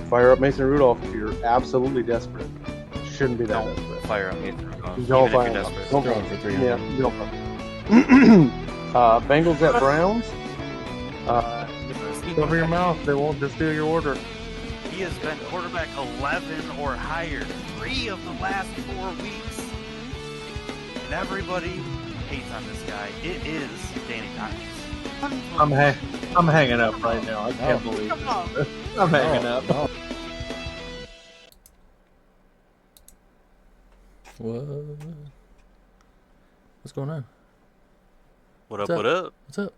Fire up Mason Rudolph if you're absolutely desperate. Shouldn't be that Don't desperate. fire up Mason Rudolph, Don't even if fire you're him up. desperate. Don't Throwing fire for him. 300. Yeah, don't fire. Bengals at Browns. Cover your mouth. They won't just steal your order. He has been quarterback 11 or higher 3 of the last 4 weeks. And everybody hates on this guy. It is Danny Dimes. I'm hanging up right now. I can't believe Come on. it. I'm hanging up. No. What? What's going on? What up, What's what up? What's up?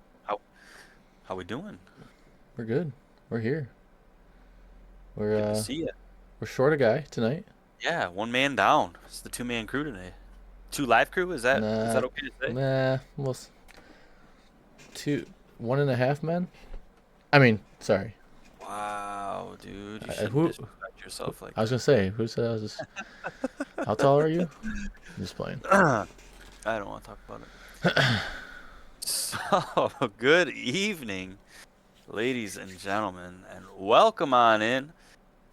How we doing? We're good. We're here. We're Good to see you. we're short a guy tonight. Yeah, 1 man down. It's the 2-man crew today. 2 live crew? Is that okay to say? Nah, well, 1.5 men. I mean, sorry. Wow, dude. You who- shouldn't disrespect yourself like I was gonna say, who said I was just? How tall are you? I'm just playing. I don't want to talk about it. So, good evening, ladies and gentlemen, and welcome on in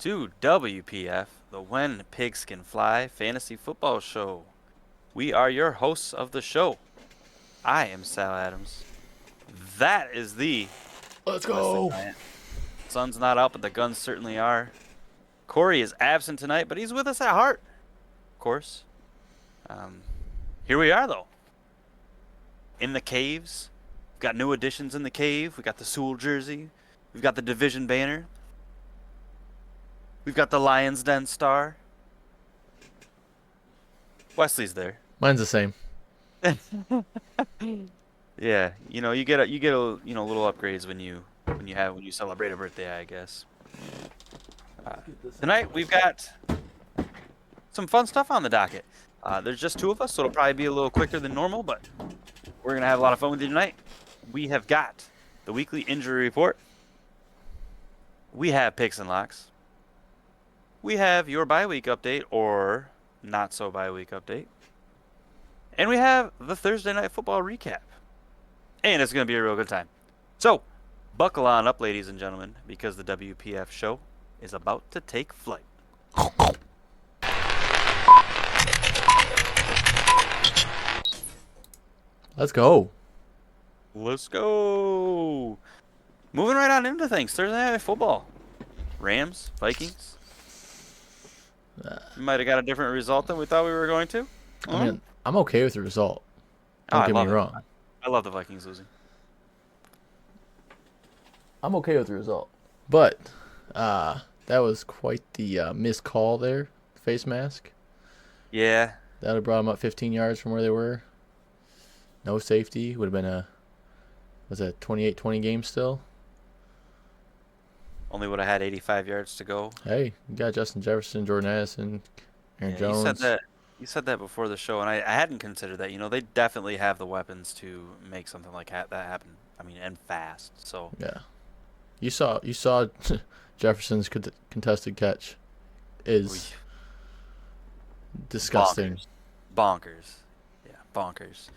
to WPF, the When Pigs Can Fly Fantasy Football Show. We are your hosts of the show. I am Sal Adams. That is the Let's go. Sun's not out, but the guns certainly are. Corey is absent tonight, but he's with us at heart, of course. Here we are, though. In the caves. We've got new additions in the cave. We got the Sewell jersey. We've got the division banner. We've got the Lions Den star. Wesley's there. Mine's the same. Yeah, you get little upgrades when you celebrate a birthday, I guess. Tonight we've got some fun stuff on the docket. There's just 2 of us, so it'll probably be a little quicker than normal, but we're gonna have a lot of fun with you tonight. We have got the weekly injury report. We have picks and locks. We have your bye week update or not so bye week update. And we have the Thursday night football recap. And it's going to be a real good time. So, buckle on up, ladies and gentlemen, because the WPF show is about to take flight. Let's go. Let's go. Moving right on into things. Thursday night football. Rams, Vikings. We might have got a different result than we thought we were going to. I mean, I'm okay with the result. Don't get me wrong. I love the Vikings losing. I'm okay with the result. But that was quite the missed call there. Face mask. Yeah. That would have brought them up 15 yards from where they were. No safety. Would have been was it a 28-20 game still? Only would have had 85 yards to go. Hey, you got Justin Jefferson, Jordan Addison, Aaron Jones. You said that before the show, and I hadn't considered that. They definitely have the weapons to make something like that happen. I mean, and fast. So yeah, you saw Jefferson's contested catch is disgusting. Bonkers. Yeah, bonkers.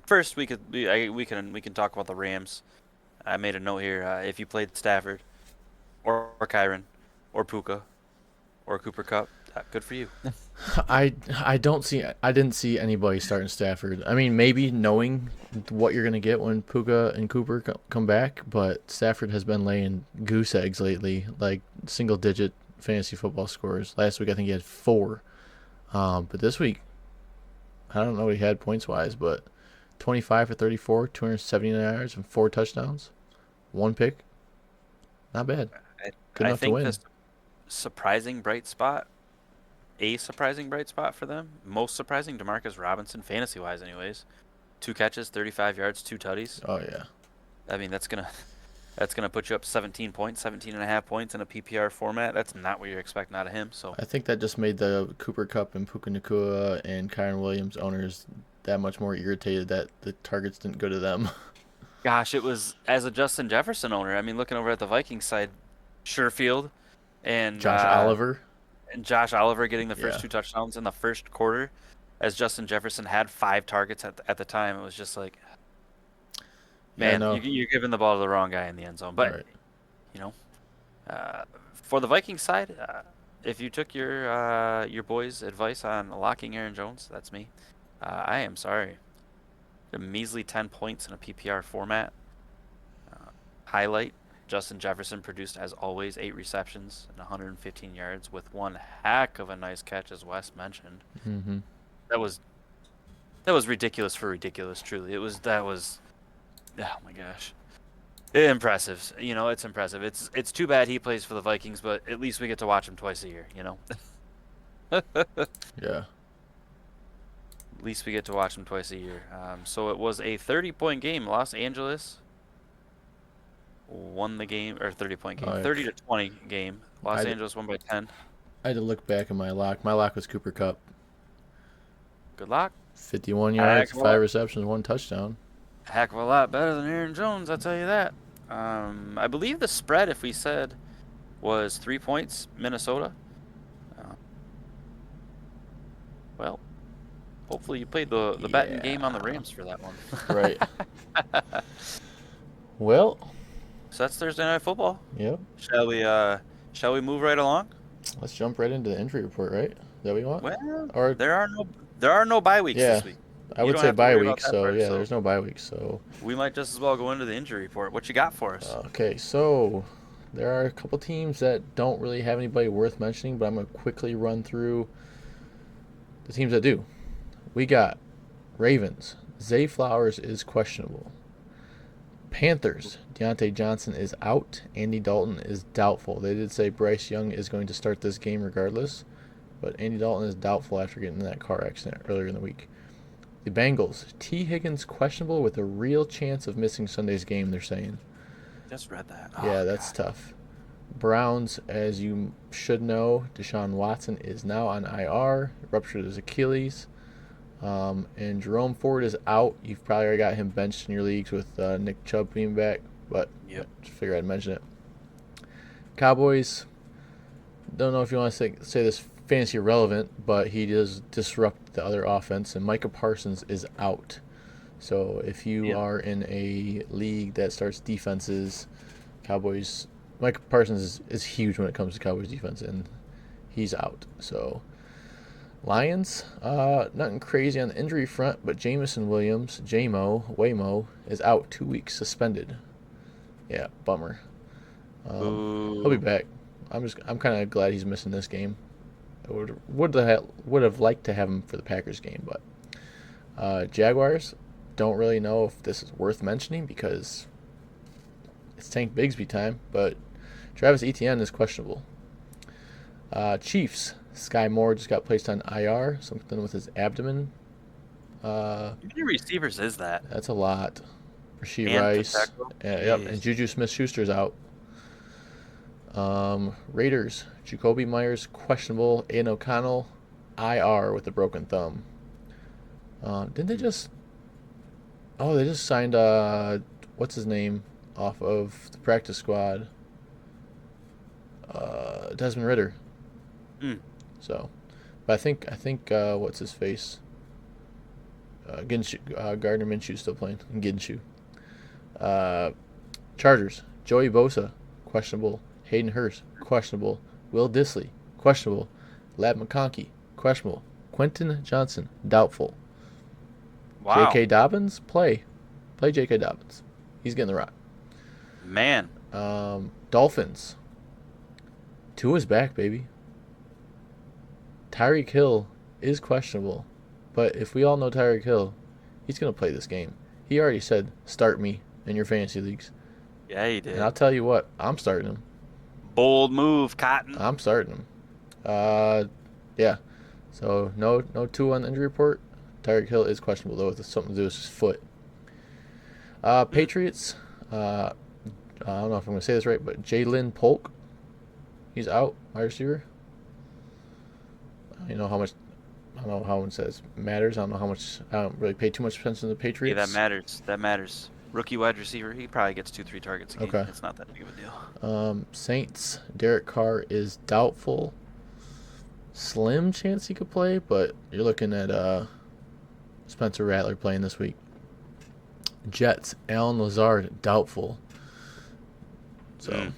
First, we can talk about the Rams. I made a note here. If you played Stafford, or Kyron, or Puka, or Cooper Kupp, good for you. I didn't see anybody starting Stafford. I mean, maybe knowing what you're gonna get when Puka and Cooper come back, but Stafford has been laying goose eggs lately, like single-digit fantasy football scores. Last week I think he had 4, but this week I don't know what he had points-wise, but 25 for 34, 279 yards, and 4 touchdowns, 1 pick. Not bad. Good enough to win. The surprising bright spot for them, most surprising, Demarcus Robinson, fantasy-wise anyways. 2 catches, 35 yards, 2 tutties. Oh, yeah. I mean, that's gonna put you up 17 points, 17 and a half points in a PPR format. That's not what you're expecting out of him. So I think that just made the Cooper Kupp and Puka Nacua and Kyron Williams owners that much more irritated that the targets didn't go to them. Gosh, it was as a Justin Jefferson owner. I mean, looking over at the Vikings side, Sherfield and Josh Oliver. And Josh Oliver getting the first 2 touchdowns in the first quarter, as Justin Jefferson had 5 targets at the time. It was just like, man, you're giving the ball to the wrong guy in the end zone. But, Right. For the Vikings side, if you took your boys' advice on locking Aaron Jones, that's me. I am sorry. A measly 10 points in a PPR format. Highlight: Justin Jefferson produced as always 8 receptions and 115 yards with one heck of a nice catch, as Wes mentioned. Mm-hmm. That was ridiculous for ridiculous. Truly, that was. Oh my gosh. Impressive. It's impressive. It's too bad he plays for the Vikings, but at least we get to watch him twice a year, At Yeah. least we get to watch him twice a year. So it was a 30-point game. Los Angeles won the game, or 30-point game. 30-20 game. Los Angeles won by 10. I had to look back at my lock. My lock was Cooper Kupp. Good luck. 51 yards, 5 receptions, 1 touchdown. Heck of a lot better than Aaron Jones, I'll tell you that. I believe the spread, if we said, was 3 points, Minnesota. Well, hopefully you played the betting game on the Rams for that one. Right. Well. So that's Thursday Night Football. Yep. Shall we move right along? Let's jump right into the injury report, right? Is that what you want? Well, or there are no bye weeks this week. I would say bye week, so there's no bye week, so we might just as well go into the injury report. What you got for us? Okay, so there are a couple teams that don't really have anybody worth mentioning, but I'm going to quickly run through the teams that do. We got Ravens. Zay Flowers is questionable. Panthers. Deontay Johnson is out. Andy Dalton is doubtful. They did say Bryce Young is going to start this game regardless, but Andy Dalton is doubtful after getting in that car accident earlier in the week. The Bengals. T. Higgins questionable with a real chance of missing Sunday's game, they're saying. Just read that. Yeah, that's tough. Browns, as you should know, Deshaun Watson is now on IR, ruptured his Achilles. And Jerome Ford is out. You've probably already got him benched in your leagues with Nick Chubb being back, but I just figured I'd mention it. Cowboys, don't know if you want to say this fantasy relevant, but he does disrupt the other offense, and Micah Parsons is out. So if you are in a league that starts defenses, Cowboys, Micah Parsons is huge when it comes to Cowboys defense, and he's out. So Lions, nothing crazy on the injury front, but Jamison Williams, Waymo, is out 2 weeks, suspended. Yeah, bummer. He'll be back. I'm kind of glad he's missing this game. I would have liked to have him for the Packers game, but Jaguars, don't really know if this is worth mentioning because it's Tank Bigsby time, but Travis Etienne is questionable. Chiefs, Sky Moore just got placed on IR, something with his abdomen. How many receivers is that? That's a lot. Rashee And Rice. And Juju Smith-Schuster's out. Raiders, Jacoby Myers questionable. Aiden O'Connell, IR with a broken thumb. Didn't they just... Oh, they just signed, what's his name, off of the practice squad. Desmond Ridder. So, but I think what's his face? Gardner Minshew's still playing. Ginshew. Chargers. Joey Bosa, questionable. Hayden Hurst, questionable. Will Dissly, questionable. Lab McConkey, questionable. Quentin Johnson, doubtful. Wow. J.K. Dobbins, play J.K. Dobbins. He's getting the rock. Man. Dolphins. Tua's back, baby. Tyreek Hill is questionable, but if we all know Tyreek Hill, he's going to play this game. He already said, start me in your fantasy leagues. Yeah, he did. And I'll tell you what, I'm starting him. Bold move, Cotton. I'm starting him. Yeah. So no Tua on the injury report. Tyreek Hill is questionable, though, with something to do with his foot. Patriots, I don't know if I'm going to say this right, but Jalen Polk, he's out, wide receiver. You know how much, I don't know how one says matters. I don't know how much, I don't really pay too much attention to the Patriots. Yeah, that matters. Rookie wide receiver, he probably gets 2-3 targets a game. Okay. It's not that big of a deal. Saints, Derek Carr is doubtful. Slim chance he could play, but you're looking at Spencer Rattler playing this week. Jets, Alan Lazard, doubtful. So,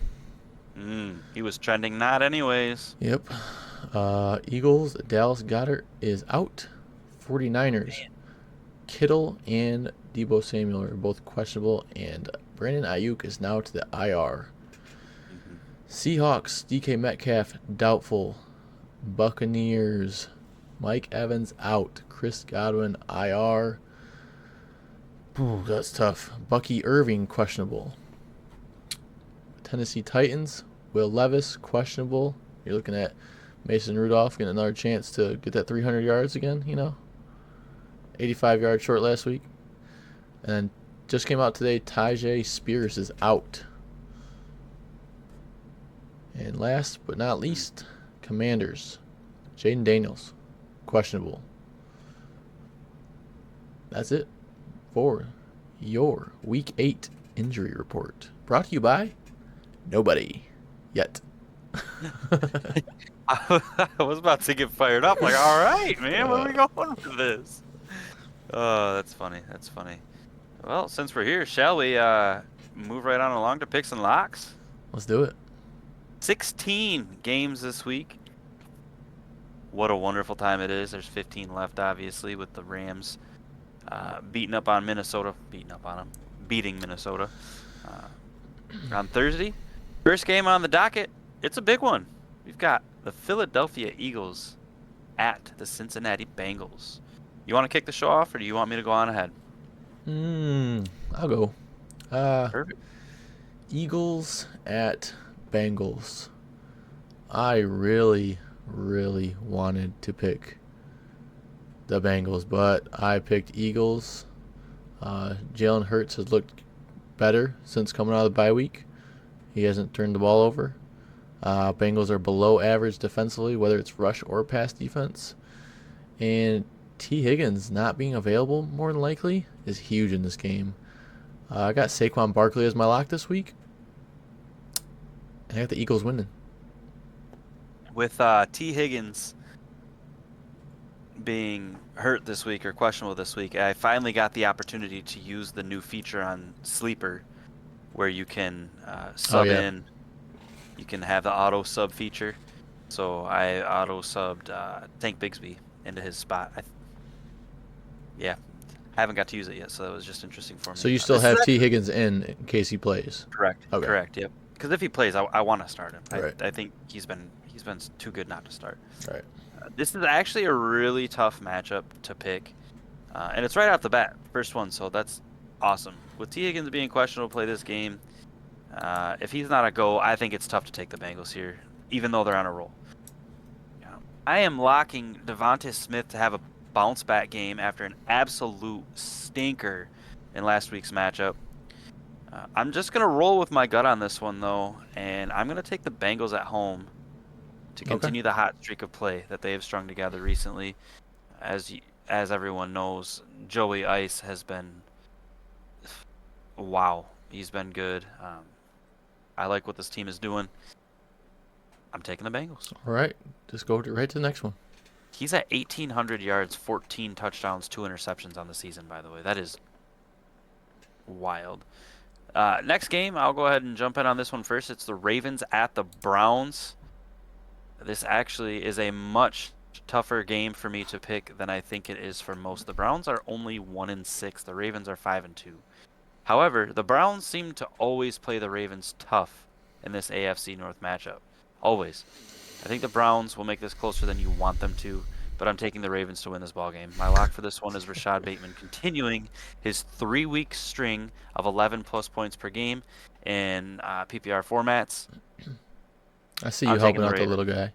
He was trending not anyways. Yep. Eagles, Dallas Goddard is out. 49ers, Kittle and Debo Samuel are both questionable, and Brandon Ayuk is now to the IR. Mhm. Seahawks, DK Metcalf, doubtful. Buccaneers, Mike Evans out. Chris Godwin, IR. Ooh, that's tough. Bucky Irving, questionable. Tennessee Titans, Will Levis, questionable. You're looking at Mason Rudolph getting another chance to get that 300 yards again, 85 yards short last week. And then just came out today, Tyjae Spears is out. And last but not least, Commanders, Jaden Daniels, questionable. That's it for your Week 8 injury report. Brought to you by nobody yet. I was about to get fired up. Like, all right, man, where are we going with this? Oh, that's funny. That's funny. Well, since we're here, shall we move right on along to picks and locks? Let's do it. 16 games this week. What a wonderful time it is. There's 15 left, obviously, with the Rams beating Minnesota on Thursday. First game on the docket. It's a big one. We've got the Philadelphia Eagles at the Cincinnati Bengals. You want to kick the show off, or do you want me to go on ahead? I'll go. Perfect. Eagles at Bengals. I really, really wanted to pick the Bengals, but I picked Eagles. Jalen Hurts has looked better since coming out of the bye week. He hasn't turned the ball over. Bengals are below average defensively, whether it's rush or pass defense. And T. Higgins not being available, more than likely, is huge in this game. I got Saquon Barkley as my lock this week. And I got the Eagles winning. With T. Higgins being hurt this week or questionable this week, I finally got the opportunity to use the new feature on Sleeper where you can sub in. You can have the auto sub feature. So I auto subbed Tank Bigsby into his spot. I haven't got to use it yet, so that was just interesting for me. So you still have T. Higgins in case he plays? Correct. Okay. Correct. Yep. Because if he plays, I want to start him. Right. I think he's been too good not to start. Right. This is actually a really tough matchup to pick, and it's right off the bat, first one. So that's awesome. With T. Higgins being questionable to play this game, if he's not a go, I think it's tough to take the Bengals here, even though they're on a roll. I am locking Devonta Smith to have a bounce back game after an absolute stinker in last week's matchup. I'm just going to roll with my gut on this one, though, and I'm going to take the Bengals at home to continue the hot streak of play that they have strung together recently. As everyone knows, Joey Ice has been, wow, he's been good. I like what this team is doing. I'm taking the Bengals. All right. Just go right to the next one. He's at 1,800 yards, 14 touchdowns, 2 interceptions on the season, by the way. That is wild. Next game, I'll go ahead and jump in on this one first. It's the Ravens at the Browns. This actually is a much tougher game for me to pick than I think it is for most. The Browns are only 1-6. The Ravens are 5-2. However, the Browns seem to always play the Ravens tough in this AFC North matchup. Always. I think the Browns will make this closer than you want them to, but I'm taking the Ravens to win this ballgame. My lock for this one is Rashad Bateman continuing his 3-week string of 11-plus points per game in PPR formats. I see you helping out the little guy.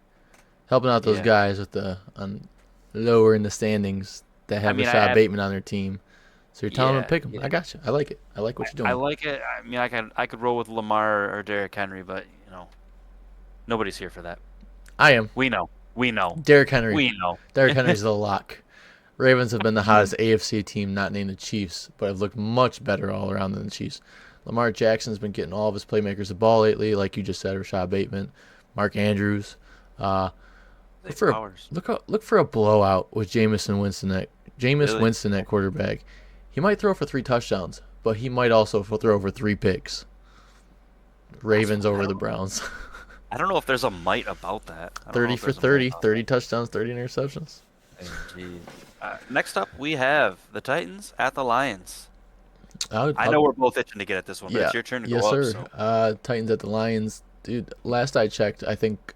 Helping out those guys with lower in the standings that have Rashad Bateman on their team. So you're telling them to pick him. I got you. I like it. I like what you're doing. I like it. I mean, I could roll with Lamar or Derrick Henry, but, nobody's here for that. I am. We know. Derrick Henry. We know. Derrick Henry's the lock. Ravens have been the hottest AFC team, not named the Chiefs, but have looked much better all around than the Chiefs. Lamar Jackson's been getting all of his playmakers the ball lately, like you just said, Rashad Bateman, Mark Andrews. Look for a blowout with Jameis Winston at quarterback. He might throw for 3 touchdowns, but he might also throw for 3 picks. Ravens over the Browns. I don't know if there's a might about that. I don't know 30 if for there's a might 30, about 30 touchdowns, 30 interceptions. that. Jeez. Next up, we have the Titans at the Lions. I know we're both itching to get at this one, but Yeah, it's your turn to yes, go up. sir. So Titans at the Lions. Dude, last I checked, I think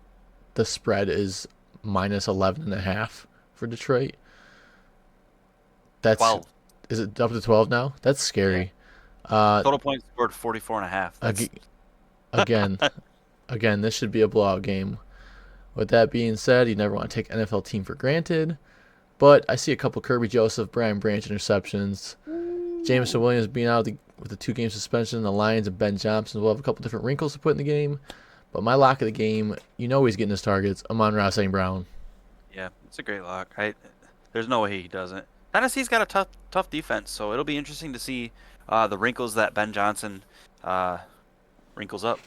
the spread is minus 11.5 for Detroit. That's 12. Is it up to 12 now? That's Yeah. scary. Uh, Total points scored 44.5. That's ag- again, again, this should be a blowout game. With that being said, you never want to take NFL team for granted. But I see a couple Kirby Joseph, Brian Branch interceptions. Jameson Williams being out with the 2-game suspension. The Lions and Ben Johnson will have a couple different wrinkles to put in the game. But my lock of the game, you know he's getting his targets. Amon-Ra St. Brown. yeah, it's a great lock. There's no way he doesn't. Tennessee's got a tough defense, so it'll be interesting to see the wrinkles that Ben Johnson wrinkles up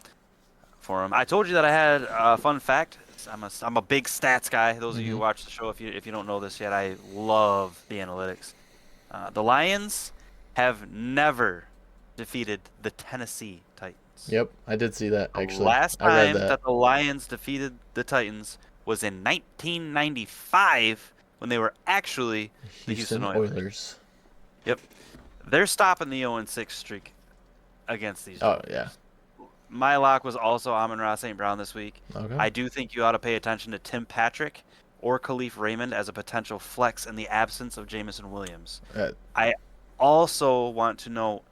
for him. I told you that I had a fun fact. I'm a big stats guy. Those of you who watch the show, if you don't know this yet, I love the analytics. The Lions have never defeated the Tennessee Titans. Yep, I did see that, The actually. last I read time that. that the Lions defeated the Titans was in 1995 when they were actually the Houston Oilers. Yep. They're stopping the 0-6 streak against these Oh, Jones. yeah. My lock was also Amon-Ra St. Brown this week. Okay. I do think you ought to pay attention to Tim Patrick or Khalif Raymond as a potential flex in the absence of Jameson Williams. I also want to note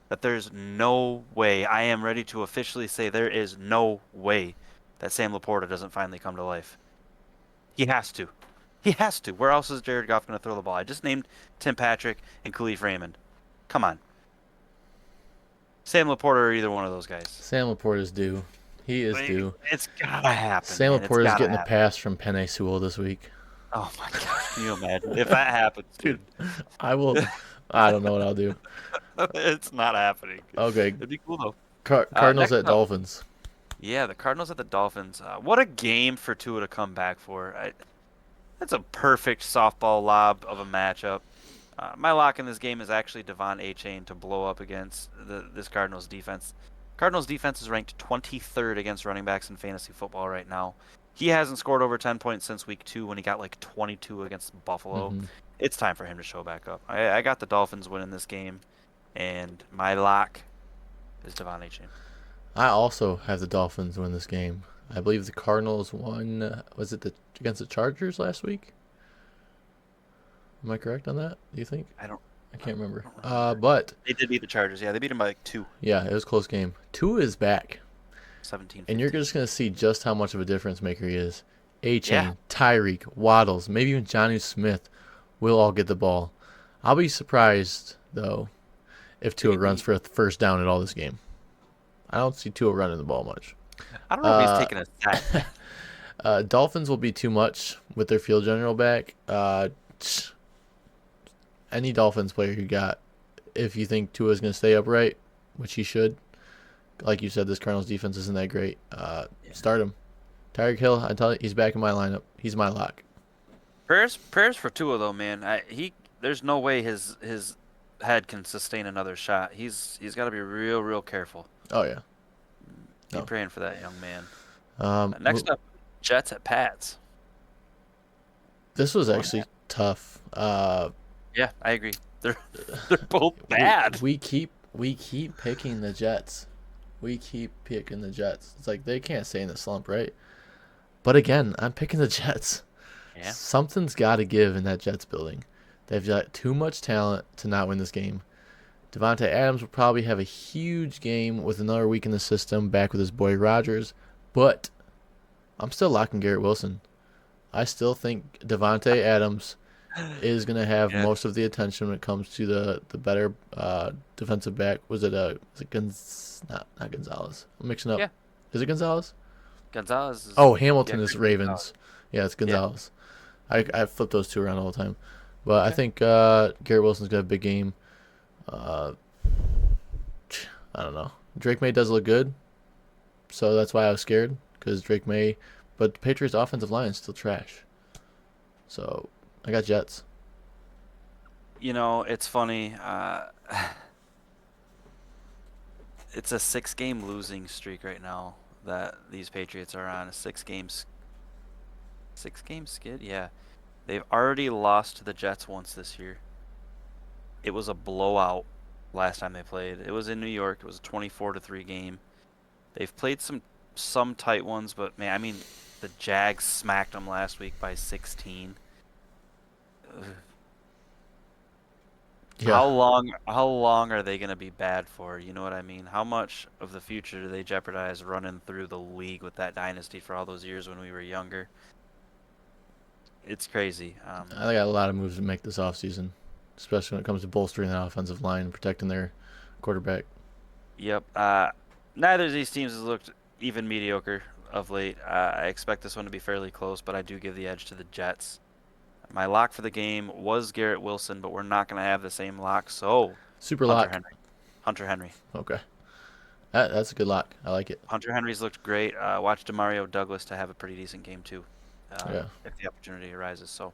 that there's no way, I am ready to officially say there is no way that Sam Laporta doesn't finally come to life. He has to. He has to. Where else is Jared Goff going to throw the ball? I just named Tim Patrick and Khalif Raymond. Come on. Sam Laporta or either one of those guys. Sam Laporta's due. He is due. It's gotta happen. Sam man. It's Laporta's gotta getting a happen. pass from Penei Sewell this week. Oh my gosh, can you imagine if that happens, dude? I will. I don't know what I'll do. It's not happening. Okay. It'd be cool though. Cardinals next at up. Dolphins. Yeah, the Cardinals at the Dolphins. What a game for Tua to come back for. That's a perfect softball lob of a matchup. My lock in this game is actually Devon A-Chain to blow up against this Cardinals defense. Cardinals defense is ranked 23rd against running backs in fantasy football right now. He hasn't scored over 10 points since week 2 when he got like 22 against Buffalo. It's time for him to show back up. I got the Dolphins winning this game, and my lock is Devon A-Chain. I also have the Dolphins win this game. I believe the Cardinals won. Was it against the Chargers last week? Am I correct on that? Do you think? I can't remember. don't remember. But They did beat the Chargers. Yeah, they beat them by like 2. yeah, it was a close game. Tua is back, 17. and you're just gonna see just how much of a difference maker he is. A-Chain, Yeah. Tyreek, Waddles, maybe even Jonnu Smith will all get the ball. I'll be surprised though if Tua runs for a first down at all this game. I don't see Tua running the ball much. I don't know if he's taking a sack. Dolphins will be too much with their field general back. Any Dolphins player you got, if you think Tua is going to stay upright, which he should, like you said, this Cardinals defense isn't that great. Start him. Tyreek Hill, I tell you, he's back in my lineup. He's my lock. Prayers for Tua though, man. There's no way his head can sustain another shot. He's got to be real careful. Oh yeah. Be No. praying for that young man. Next up, Jets at Pats. This was actually tough. Yeah, I agree. They're both bad. We keep picking the Jets. We keep picking the Jets. It's like they can't stay in the slump, right? But again, I'm picking the Jets. Yeah. Something's got to give in that Jets building. They've got too much talent to not win this game. Devontae Adams will probably have a huge game with another week in the system, back with his boy Rodgers. But I'm still locking Garrett Wilson. I still think Devontae Adams is going to have most of the attention when it comes to the better defensive back. Was it not Gonzalez? I'm mixing up. Yeah. Is it Gonzalez? Gonzalez. Hamilton is Christian Ravens. Gonzalez. Yeah, it's Gonzalez. I flip those two around all the time. But I think Garrett Wilson's got a big game. I don't know. Drake May does look good, so that's why I was scared, because Drake May. But the Patriots' offensive line is still trash. So I got Jets. You know, it's funny. It's a 6-game losing streak right now. that these Patriots are on a 6-game skid. Yeah, they've already lost to the Jets once this year. It was a blowout last time they played. It was in New York. It was a 24-3 game. They've played some tight ones, but man, I mean, the Jags smacked them last week by 16. Ugh. Yeah. How long are they going to be bad for? You know what I mean? How much of the future do they jeopardize running through the league with that dynasty for all those years when we were younger? It's crazy. They got a lot of moves to make this offseason, especially when it comes to bolstering that offensive line and protecting their quarterback. Yep. Neither of these teams has looked even mediocre of late. I expect this one to be fairly close, but I do give the edge to the Jets. My lock for the game was Garrett Wilson, but we're not going to have the same lock, so Super Hunter lock. Henry. Hunter Henry. Okay. That's a good lock. I like it. Hunter Henry's looked great. Watch Demario Douglas to have a pretty decent game too, Yeah. if the opportunity arises. So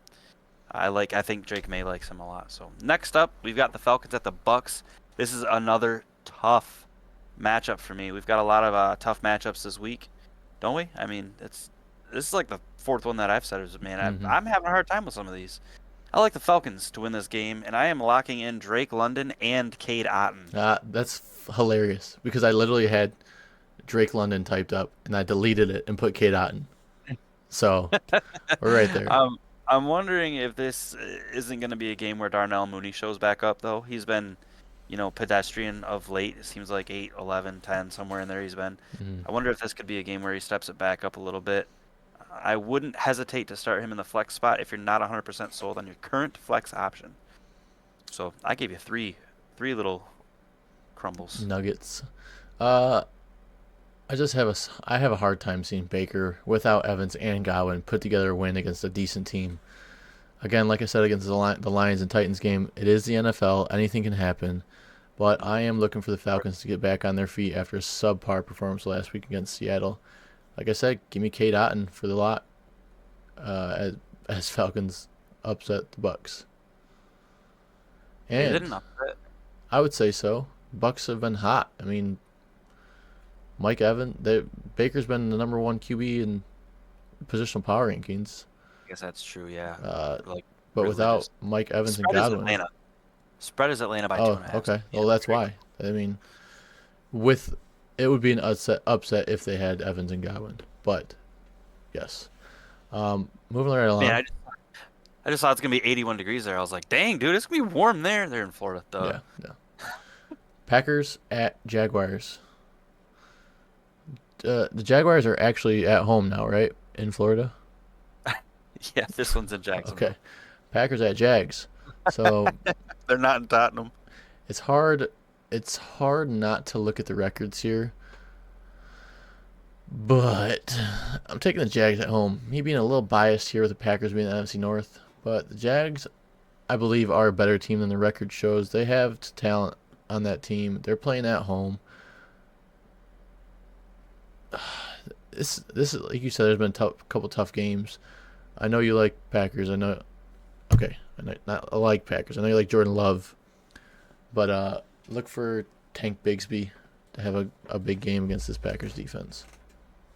I think Drake May likes him a lot. So next up, we've got the Falcons at the Bucks. This is another tough matchup for me. We've got a lot of tough matchups this week, don't we? I mean, this is like the fourth one that I've said. Man, Mhm. I'm having a hard time with some of these. I like the Falcons to win this game, and I am locking in Drake London and Cade Otton. That's hilarious because I literally had Drake London typed up and I deleted it and put Kate Otten. So we're right there. I'm wondering if this isn't going to be a game where Darnell Mooney shows back up, though. He's been, pedestrian of late. It seems like 8, 11, 10, somewhere in there he's been. Mhm. I wonder if this could be a game where he steps it back up a little bit. I wouldn't hesitate to start him in the flex spot if you're not 100% sold on your current flex option. So I gave you three little crumbles. Nuggets. I have a hard time seeing Baker without Evans and Godwin put together a win against a decent team. Again, like I said against the Lions and Titans game, it is the NFL. Anything can happen. But I am looking for the Falcons to get back on their feet after a subpar performance last week against Seattle. Like I said, give me Cade Otton for the lot as Falcons upset the Bucks. They And didn't upset. I would say so. Bucks have been hot. I mean, Mike Evans, Baker's been the number one QB in positional power rankings. I guess that's true, yeah. Like, But really without just Mike Evans and spread is Godwin. Atlanta. Spread is Atlanta by 2.5. Okay. Yeah, Well, that's very why. I mean, it would be an upset if they had Evans and Godwin. But yes. Moving right along. Man, I just thought it's gonna be 81 degrees there. I was like, dang, dude, it's gonna be warm there. They're in Florida, duh. Yeah. Packers at Jaguars. The Jaguars are actually at home now, right? In Florida. Yeah, this one's in Jacksonville. Okay. Packers at Jags. So They're not in Tottenham. it's hard not to look at the records here. But I'm taking the Jags at home. Me being a little biased here with the Packers being the NFC North. But the Jags, I believe, are a better team than the record shows. They have talent on that team. They're playing at home. This is like you said. There's been a couple tough games. I know you like Packers. I know. Okay, I like Packers. I know you like Jordan Love, but look for Tank Bigsby to have a big game against this Packers defense.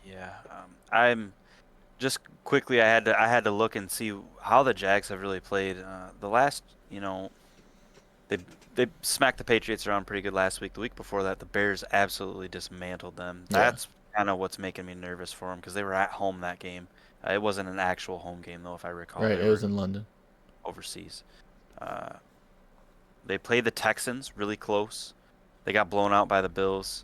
Yeah, I'm just quickly. I had to look and see how the Jags have really played. The last, they smacked the Patriots around pretty good last week. The week before that, the Bears absolutely dismantled them. Yeah. That's kind of what's making me nervous for them because they were at home that game. It wasn't an actual home game though, if I recall. Right, They it was were in London. overseas. They played the Texans really close. They got blown out by the Bills.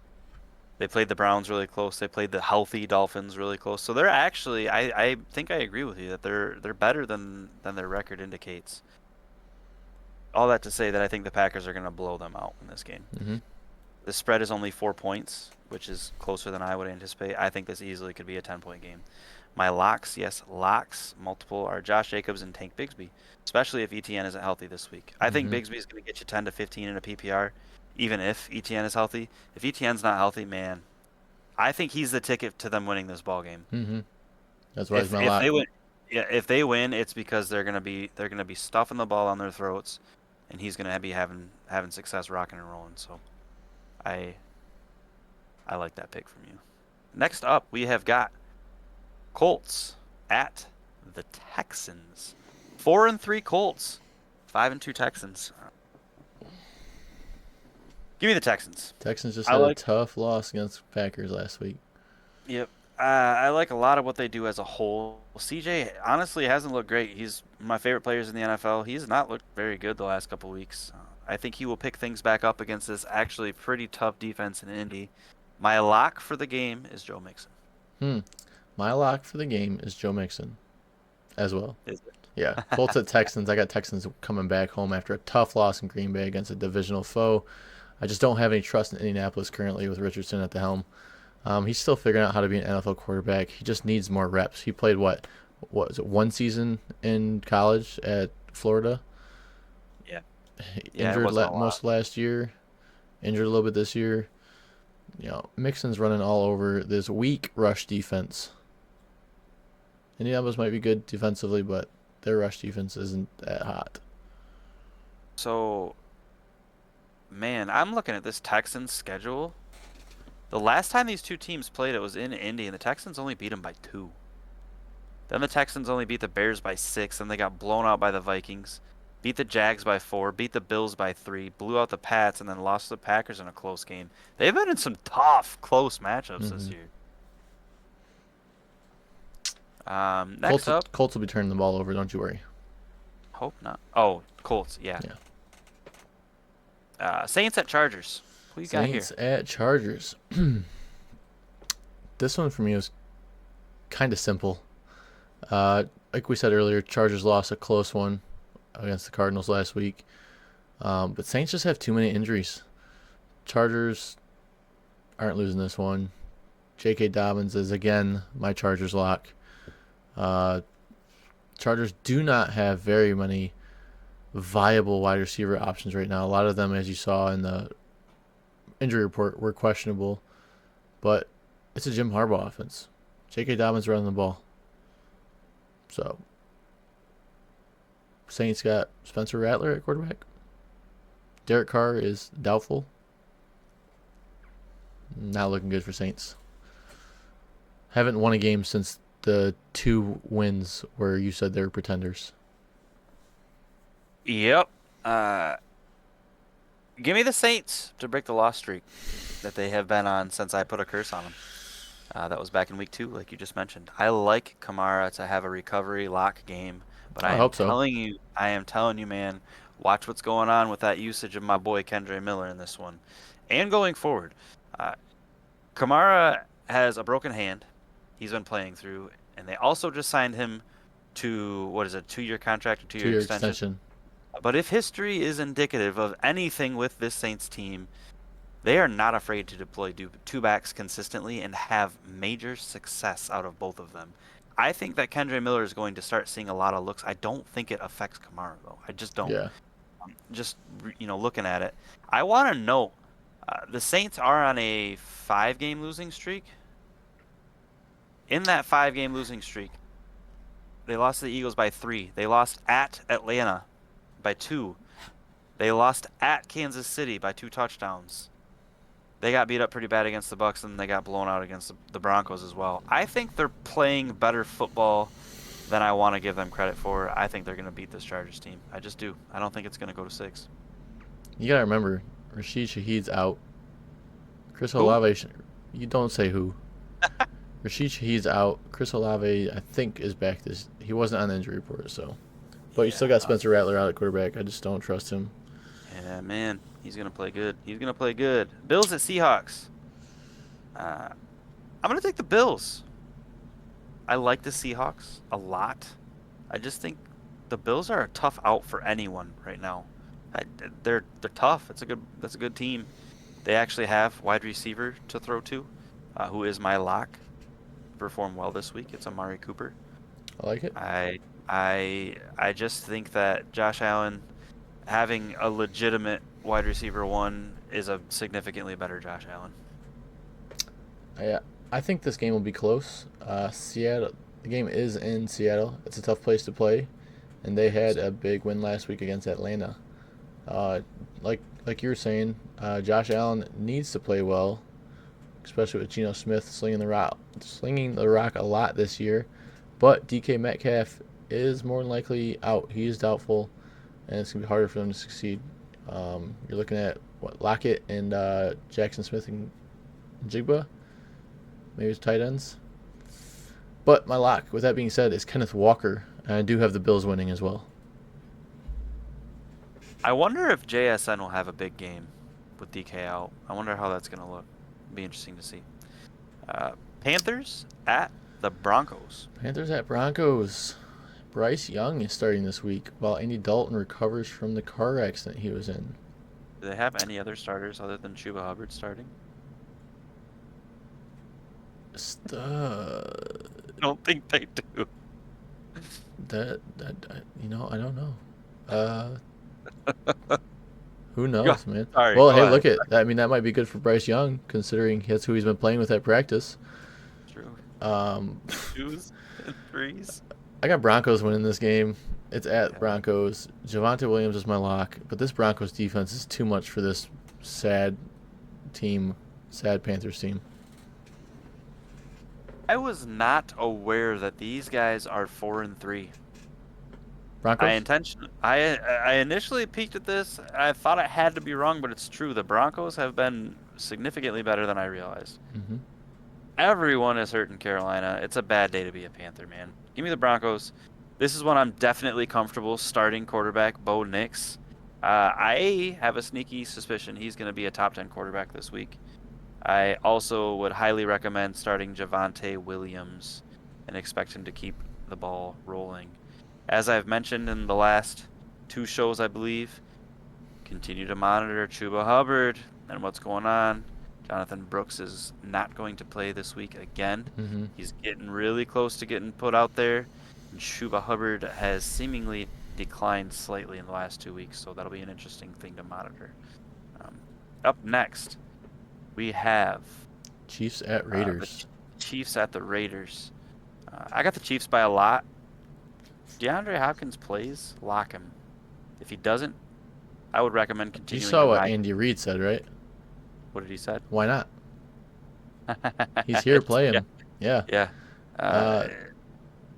They played the Browns really close. They played the healthy Dolphins really close. So they're actually, I think I agree with you that they're better than their record indicates. All that to say that I think the Packers are going to blow them out in this game. Mm-hmm. The spread is only 4 points, which is closer than I would anticipate. I think this easily could be a 10-point game. My locks, yes, locks, multiple, are Josh Jacobs and Tank Bigsby, especially if ETN isn't healthy this week. I think Mhm. Bigsby is going to get you 10 to 15 in a PPR, even if ETN is healthy. If ETN's not healthy, man, I think he's the ticket to them winning this ball game. Mm-hmm. That's why it's my If lock. they win, yeah, if they win, it's because they're gonna be stuffing the ball on their throats, and he's gonna be having success rocking and rolling. So, I like that pick from you. Next up, we have got Colts at the Texans. 4-3 Colts, 5-2 Texans. Give me the Texans. Texans just I had a like. tough loss against Packers last week. Yep. I like a lot of what they do as a whole. CJ honestly hasn't looked great. He's my favorite players in the NFL. He's not looked very good the last couple weeks. I think he will pick things back up against this actually pretty tough defense in Indy. My lock for the game is Joe Mixon. My lock for the game is Joe Mixon as well. Is it? Yeah, Colts at Texans. I got Texans coming back home after a tough loss in Green Bay against a divisional foe. I just don't have any trust in Indianapolis currently with Richardson at the helm. He's still figuring out how to be an NFL quarterback. He just needs more reps. He played what was it, one season in college at Florida? Yeah. Injured most last year. Injured a little bit this year. Mixon's running all over this weak rush defense. Indianapolis might be good defensively, but their rush defense isn't that hot. So, man, I'm looking at this Texans schedule. The last time these two teams played, it was in Indy, and the Texans only beat them by 2. Then the Texans only beat the Bears by 6, and they got blown out by the Vikings. Beat the Jags by 4, beat the Bills by 3, blew out the Pats, and then lost to the Packers in a close game. They've been in some tough, close matchups this year. Next up, Colts will be turning the ball over. Don't you worry. hope not. Oh, Colts, yeah. Saints at Chargers. Who you got here? Saints at Chargers. This one for me was kind of simple. Like we said earlier, Chargers lost a close one against the Cardinals last week. But Saints just have too many injuries. Chargers aren't losing this one. J.K. Dobbins is again my Chargers lock. Chargers do not have very many viable wide receiver options right now. A lot of them, as you saw in the injury report, were questionable. But it's a Jim Harbaugh offense. J.K. Dobbins running the ball. So, Saints got Spencer Rattler at quarterback. Derek Carr is doubtful. Not looking good for Saints. Haven't won a game since the 2 wins where you said they were pretenders. Yep. Give me the Saints to break the loss streak that they have been on since I put a curse on them. That was back in week 2, like you just mentioned. I like Kamara to have a recovery lock game, but I am telling you, man, watch what's going on with that usage of my boy Kendre Miller in this one, and going forward. Kamara has a broken hand. He's been playing through, and they also just signed him to 2-year contract or 2-year extension. But if history is indicative of anything with this Saints team, they are not afraid to deploy 2 backs consistently and have major success out of both of them. I think that Kendre Miller is going to start seeing a lot of looks. I don't think it affects Kamara, though. I just don't. Yeah. Looking at it. I want to know, the Saints are on a 5-game losing streak. In that 5-game losing streak, they lost to the Eagles by 3. They lost at Atlanta by 2. They lost at Kansas City by 2 touchdowns. They got beat up pretty bad against the Bucs, and they got blown out against the Broncos as well. I think they're playing better football than I want to give them credit for. I think they're going to beat this Chargers team. I just do. I don't think it's going to go to 6. You got to remember, Rashid Shaheed's out. Chris Olave, you don't say who. Rashid Shaheed's out. Chris Olave, I think, is back. He wasn't on the injury report, so. But you still got Spencer Rattler out at quarterback. I just don't trust him. Yeah, man. He's going to play good. He's going to play good. Bills at Seahawks. I'm going to take the Bills. I like the Seahawks a lot. I just think the Bills are a tough out for anyone right now. They're tough. That's a good team. They actually have wide receiver to throw to, who is my lock. Performed well this week. It's Amari Cooper. I like it. I just think that Josh Allen having a legitimate wide receiver 1 is a significantly better Josh Allen. I think this game will be close. Seattle. The game is in Seattle. It's a tough place to play, and they had a big win last week against Atlanta. Like you were saying, Josh Allen needs to play well. especially with Geno Smith slinging the rock a lot this year. But DK Metcalf is more than likely out. He is doubtful, and it's gonna be harder for them to succeed. You're looking at Lockett and Jackson Smith and Jigba, maybe as tight ends. But my lock, with that being said, is Kenneth Walker, and I do have the Bills winning as well. I wonder if JSN will have a big game with DK out. I wonder how that's going to look. Be interesting to see. Panthers at the Broncos. Panthers at Broncos. Bryce Young is starting this week, while Andy Dalton recovers from the car accident he was in. Do they have any other starters other than Chuba Hubbard starting? I don't think they do. I don't know. Who knows, man? Sorry, well, hey, ahead. look at that. I mean, that might be good for Bryce Young, considering that's who he's been playing with at practice. True. 2s and 3s. I got Broncos winning this game. It's at Broncos. Javonte Williams is my lock, but this Broncos defense is too much for this sad Panthers team. I was not aware that these guys are 4-3. Broncos? I initially peeked at this. I thought it had to be wrong, but it's true. The Broncos have been significantly better than I realized. Mm-hmm. Everyone is hurt in Carolina. It's a bad day to be a Panther, man. Give me the Broncos. This is when I'm definitely comfortable starting quarterback Bo Nix. I have a sneaky suspicion he's going to be a top 10 quarterback this week. I also would highly recommend starting Javonte Williams and expect him to keep the ball rolling. As I've mentioned in the last 2 shows, I believe, continue to monitor Chuba Hubbard and what's going on. Jonathan Brooks is not going to play this week again. Mm-hmm. He's getting really close to getting put out there. And Chuba Hubbard has seemingly declined slightly in the last 2 weeks, so that'll be an interesting thing to monitor. Up next, we have Chiefs at Raiders. Chiefs at the Raiders. I got the Chiefs by a lot. DeAndre Hopkins plays, lock him. If he doesn't, I would recommend continuing. You saw to what ride. Andy Reid said, right? What did he say? Why not? He's here, play him. Yeah.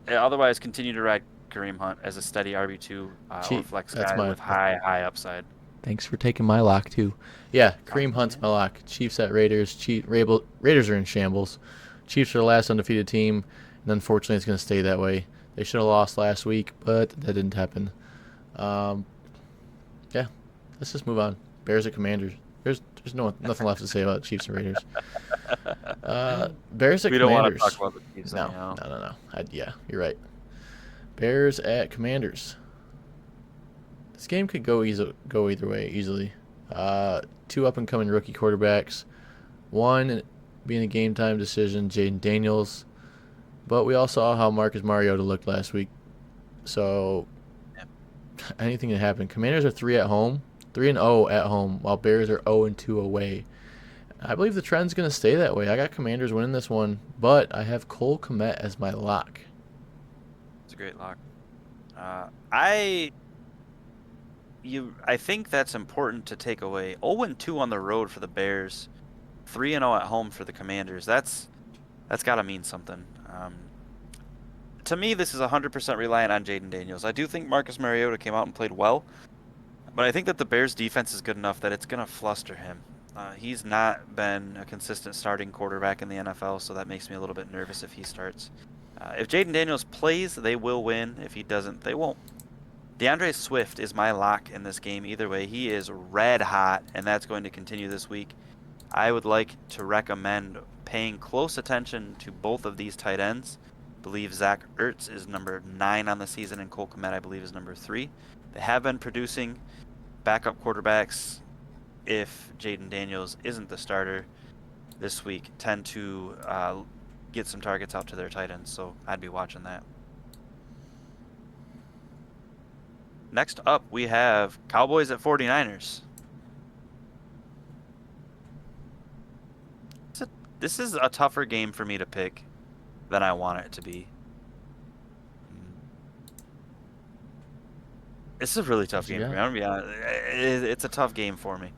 Otherwise, continue to ride Kareem Hunt as a steady RB2 or flex guy with high upside. Thanks for taking my lock, too. Yeah, Kareem Hunt's my lock. Chiefs at Raiders. Raiders are in shambles. Chiefs are the last undefeated team, and unfortunately it's going to stay that way. They should have lost last week, but that didn't happen. Yeah, let's just move on. Bears at Commanders. There's nothing left to say about Chiefs and Raiders. Bears at Commanders. We don't want to talk about the Chiefs. No. Yeah, you're right. Bears at Commanders. This game could go either way easily. 2 up-and-coming rookie quarterbacks. One being a game-time decision, Jaden Daniels. But we all saw how Marcus Mariota looked last week. So anything can happen. Commanders are 3-0 at home, while Bears are 0-2 away. I believe the trend's going to stay that way. I got Commanders winning this one, but I have Cole Kmet as my lock. It's a great lock. I think that's important to take away. 0-2 on the road for the Bears, 3-0 at home for the Commanders. That's got to mean something. To me, this is 100% reliant on Jaden Daniels. I do think Marcus Mariota came out and played well, but I think that the Bears' defense is good enough that it's going to fluster him. He's not been a consistent starting quarterback in the NFL, so that makes me a little bit nervous if he starts. If Jaden Daniels plays, they will win. If he doesn't, they won't. DeAndre Swift is my lock in this game either way. He is red hot, and that's going to continue this week. I would like to recommend paying close attention to both of these tight ends. I believe Zach Ertz is number 9 on the season, and Cole Kmet, I believe, is number 3. They have been producing backup quarterbacks, if Jaden Daniels isn't the starter this week, tend to get some targets out to their tight ends, so I'd be watching that. Next up, we have Cowboys at 49ers. This is a tougher game for me to pick than I want it to be. This is a really tough game for me. I'm gonna be honest. It's a tough game for me.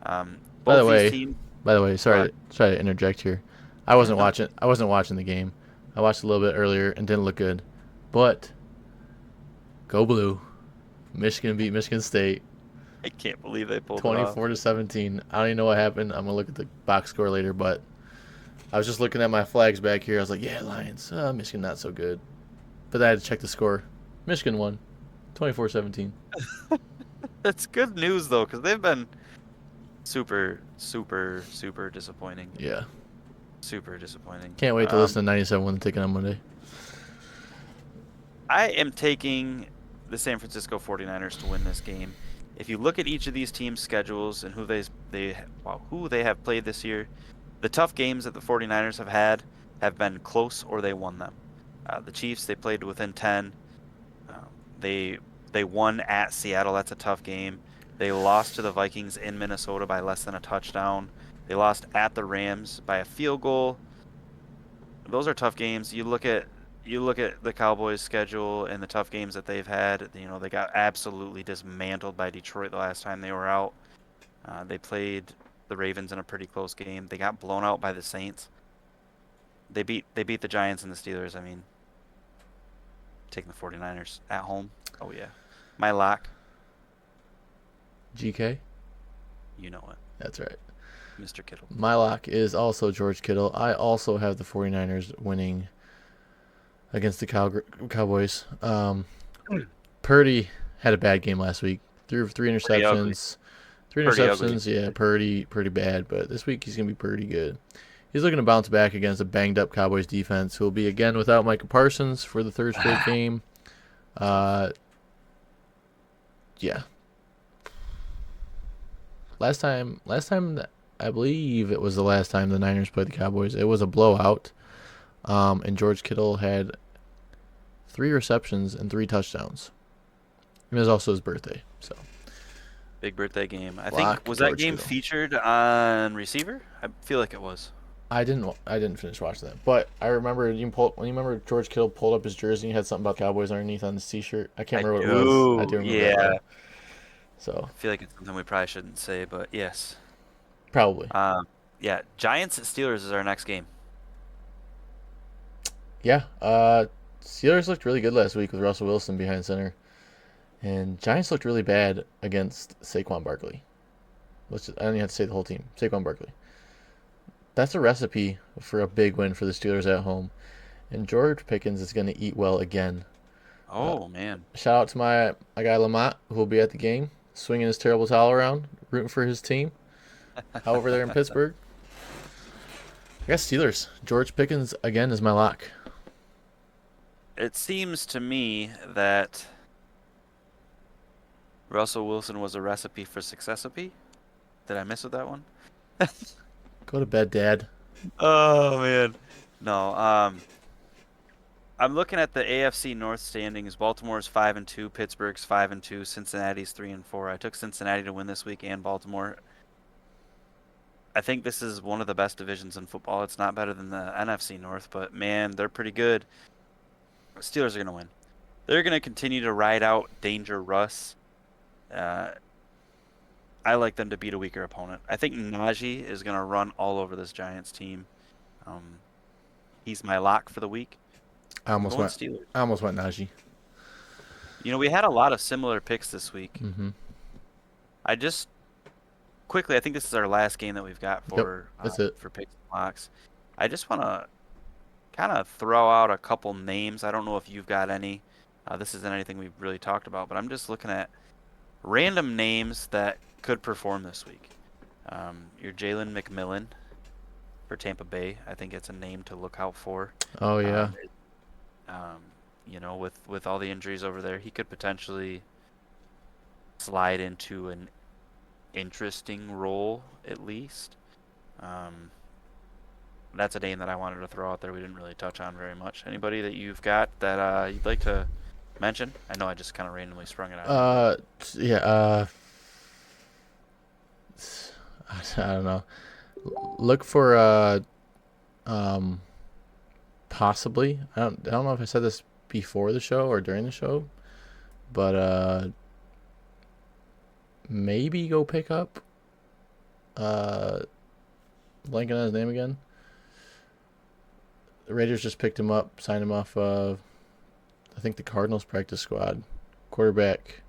By the way, By the way, sorry to interject here. I wasn't watching the game. I watched a little bit earlier and didn't look good. But go blue. Michigan beat Michigan State I can't believe they pulled it off. 24-17. I don't even know what happened. I'm gonna look at the box score later, but I was just looking at my flags back here. I was like, yeah, Lions. Michigan not so good. But I had to check the score. Michigan won 24-17. That's good news though, because they've been super, super, super disappointing. Yeah. Super disappointing. Can't wait to listen to 97 win the ticket on Monday. I am taking the San Francisco 49ers to win this game. If you look at each of these teams' schedules and who they have played this year, the tough games that the 49ers have had have been close or they won them. The Chiefs, they played within 10. They won at Seattle. That's a tough game. They lost to the Vikings in Minnesota by less than a touchdown. They lost at the Rams by a field goal. Those are tough games. You look at the Cowboys' schedule and the tough games that they've had. You know, they got absolutely dismantled by Detroit the last time they were out. They played the Ravens in a pretty close game. They got blown out by the Saints. They beat the Giants and the Steelers. I mean, taking the 49ers at home. Oh yeah. My lock, GK? you know it. That's right. Mr. Kittle. My lock is also George Kittle. I also have the 49ers winning against the Cowboys. Purdy had a bad game last week. Threw 3 interceptions. Yeah, pretty bad. But this week he's going to be pretty good. He's looking to bounce back against a banged-up Cowboys defense, who will be again without Micah Parsons for the third straight game. Yeah. Last time, I believe it was the last time the Niners played the Cowboys. It was a blowout, and George Kittle had 3 receptions and 3 touchdowns. And it was also his birthday, so. Big birthday game. I Lock think was that George game Kittle. featured on receiver? I feel like it was. I didn't finish watching that, but I remember when you remember George Kittle pulled up his jersey and he had something about Cowboys underneath on his T-shirt. I can't remember what it was. I do remember that. Though. So I feel like it's something we probably shouldn't say, but yes. probably. Yeah. Giants at Steelers is our next game. Yeah. Steelers looked really good last week with Russell Wilson behind center, and Giants looked really bad against Saquon Barkley. I don't even have to say the whole team. Saquon Barkley. That's a recipe for a big win for the Steelers at home. And George Pickens is going to eat well again. Oh, man. Shout out to my guy Lamont, who will be at the game, swinging his terrible towel around, rooting for his team. Over there in Pittsburgh. I guess Steelers. George Pickens, again, is my lock. It seems to me that Russell Wilson was a recipe for successipy. Did I miss with that one? Go to bed, Dad. Oh man. No, I'm looking at the AFC North standings. Baltimore's 5-2, Pittsburgh's 5-2, Cincinnati's 3-4. I took Cincinnati to win this week and Baltimore. I think this is one of the best divisions in football. It's not better than the NFC North, but man, they're pretty good. Steelers are going to win. They're going to continue to ride out Danger Russ. I like them to beat a weaker opponent. I think Najee is going to run all over this Giants team. He's my lock for the week. I almost went Steelers. Najee. You know, we had a lot of similar picks this week. Mm-hmm. I think this is our last game that we've got for that's it. For picks and locks. I just want to kind of throw out a couple names. I don't know if you've got any. This isn't anything we've really talked about, but I'm just looking at random names that could perform this week. Your Jalen McMillan for Tampa Bay. I think it's a name to look out for. Oh yeah. You know, with all the injuries over there, he could potentially slide into an interesting role at least. That's a name that I wanted to throw out there. We didn't really touch on very much. Anybody that you've got that you'd like to mention? I know I just kind of randomly sprung it out. Yeah. I don't know. Look for possibly. I don't know if I said this before the show or during the show, but maybe go pick up blanking on his name again. The Raiders just picked him up, signed him off I think the Cardinals practice squad. Quarterback.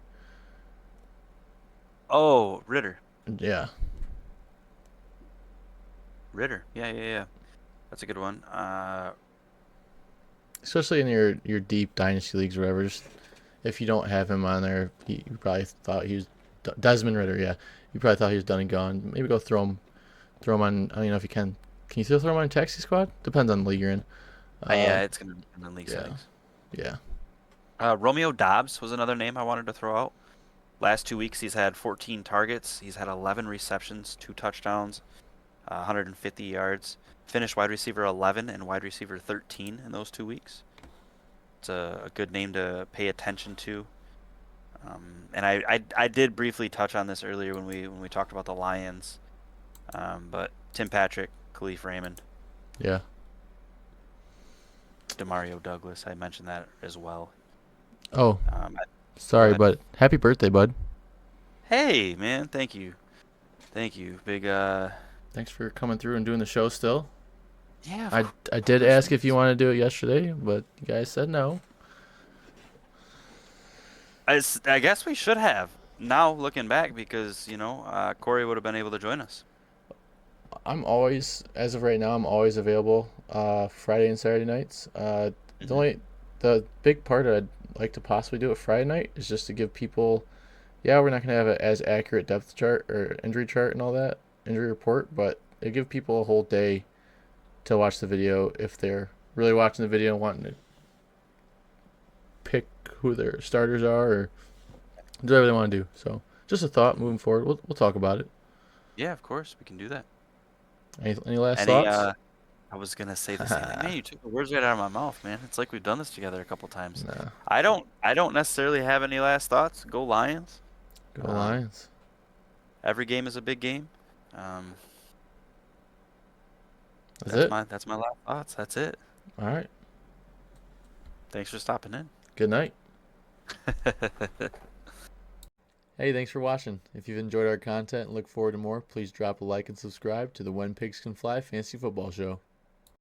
Oh, Ritter. Yeah. Ritter. Yeah. That's a good one. Especially in your deep dynasty leagues or whatever. Just if you don't have him on there, you probably thought he was Desmond Ritter. Yeah, you probably thought he was done and gone. Maybe go throw him on. I don't know if you can. Can you still throw him on a taxi squad? Depends on the league you're in. Yeah, it's gonna be in the league yeah, settings. yeah. Romeo Dobbs was another name I wanted to throw out. Last 2 weeks, he's had 14 targets. He's had 11 receptions, 2 touchdowns, 150 yards. Finished wide receiver 11 and wide receiver 13 in those 2 weeks. It's a good name to pay attention to. And I did briefly touch on this earlier when we talked about the Lions. But Tim Patrick, Khalif Raymond, Yeah. Demario Douglas, I mentioned that as well. Oh, Go sorry, ahead. but happy birthday, bud. Hey, man, thank you. Big Thanks for coming through and doing the show still. yeah. I did ask if you wanted to do it yesterday, but you guys said no. I guess we should have now looking back because Corey would have been able to join us. I'm always, as of right now, I'm always available Friday and Saturday nights. Mhm. The big part I'd like to possibly do it Friday night is just to give people, yeah, we're not gonna have as accurate depth chart or injury chart and all that, injury report, but it give people a whole day to watch the video if they're really watching the video and wanting to pick who their starters are or do whatever they want to do. So just a thought moving forward. We'll talk about it. Yeah, of course we can do that. Any last Any thoughts? I was gonna say the same thing. Man, you took the words right out of my mouth, man. It's like we've done this together a couple times. Nah. I don't necessarily have any last thoughts. Go Lions. Go Um, Lions. every game is a big game. Um, That's it. that's my last thoughts. That's it. All right. Thanks for stopping in. Good night. Hey, thanks for watching. If you've enjoyed our content and look forward to more, please drop a like and subscribe to the When Pigs Can Fly Fantasy Football Show.